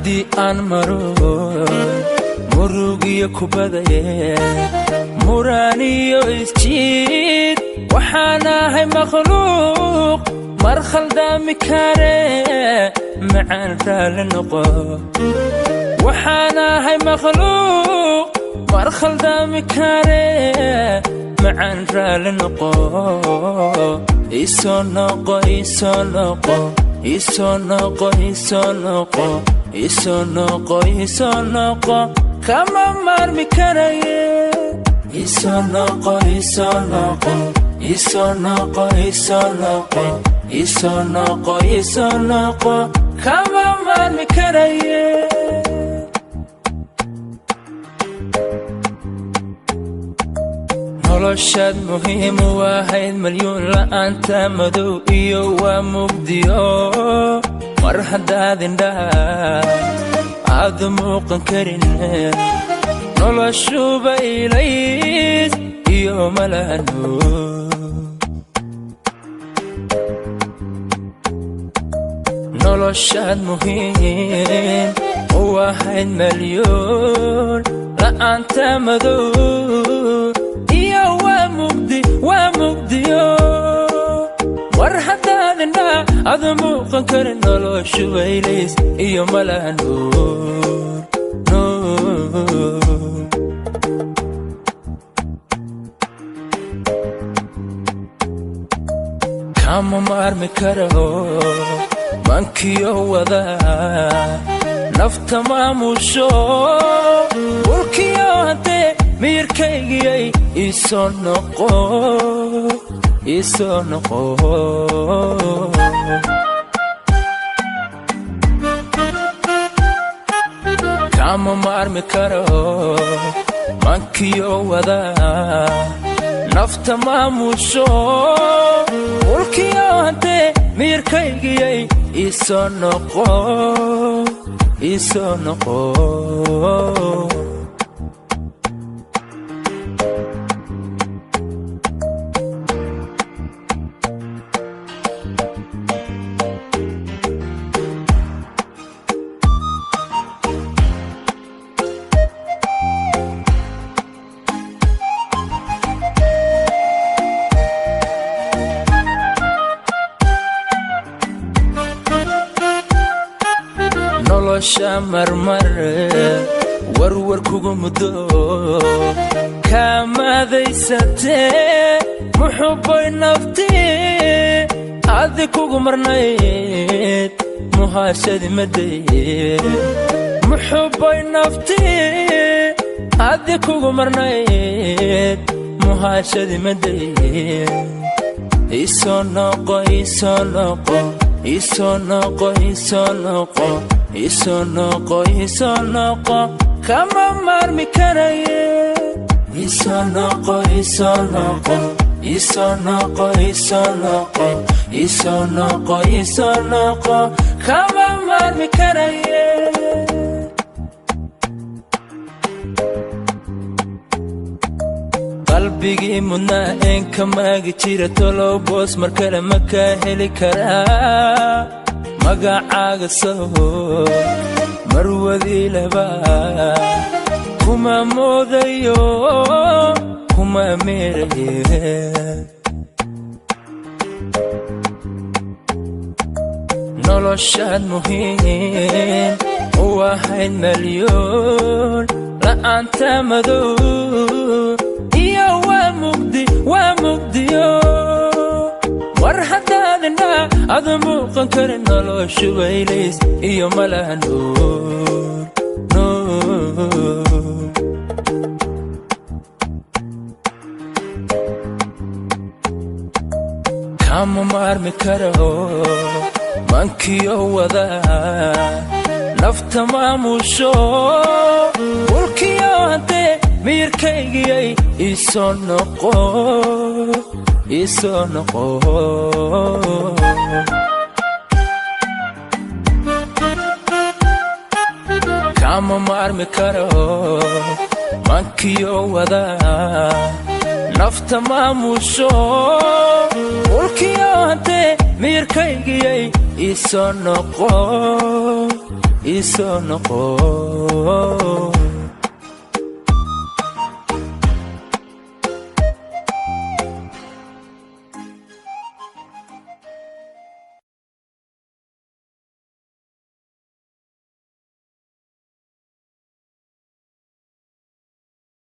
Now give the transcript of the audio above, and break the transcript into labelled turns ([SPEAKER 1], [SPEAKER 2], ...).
[SPEAKER 1] haddii aan maro murugiyo kubadaye muraaniyo isjiid waxaan ahay makhluuq mar khaldaami kare macaan raali noqo waxaan ahay makhluuq mar khaldaami kare macaan raali noqo isoo noqo isoo noqo isoo noqo isoo noqo isoo noqo isoo noqo kama maarmi karaye isoo noqo isoo noqo isoo noqo isoo noqo isoo noqo isoo noqo kama maarmi karaye noloshaad muhiim u ahayd malyuun la'aanta madow iyo waa mugdiyo mar haddaad indhaha aad muuqan karin noloshuba ilays iyo malahano noloshaad muhiim u ahayd malyuun la'aanta madow iyo waa mugdiyo war haddaad indhaha aad muuqan karin noloshuba ilays iyo malahano kama maarmi karo mankiyo wada nafta maamusho ulkiyo haddee miyirkaygiyay isoo noqo isoo noqo kama maarmi karo mankiyo wada nafta maamusho ulkiyo haddee miyirkaygiyay isoo noqo isoo noqo marmar warwar kugu muddo kaamadaysatee muxubbay naftii adi kugu marnayd muhaashadi madaye muxubbay naftii adi kugu marnayd muhaashadi madaye isoo noqo isoo noqo isoo noqo isoo noqo isoo noqo isoo noqo kama maarmi karaye isoo noqo isoo noqo isoo noqo isoo noqo isoo noqo isoo noqo kama maarmi karaye qalbigii mudnaa een ka maagi jira tolow boos mar kale ma kaa heli karaa magacaaga saho marwadii laba kuma moodayo kuma meeraye noloshaad muhiim u ahayd malyuun la'aanta madow iyo waa mugdiyo war haddaad indhaha aad muuqan karin noloshuba ilays iyo malahano kama maarmi karo mankiyo wada nafta maamusho ulkiyo haddee miyirkaygiyay isoo noqo isoo noqo kama maarmi karo mankiyo wada nafta maamusho ulkiyo haddee miyirkaygiyay isoo noqo isoo noqo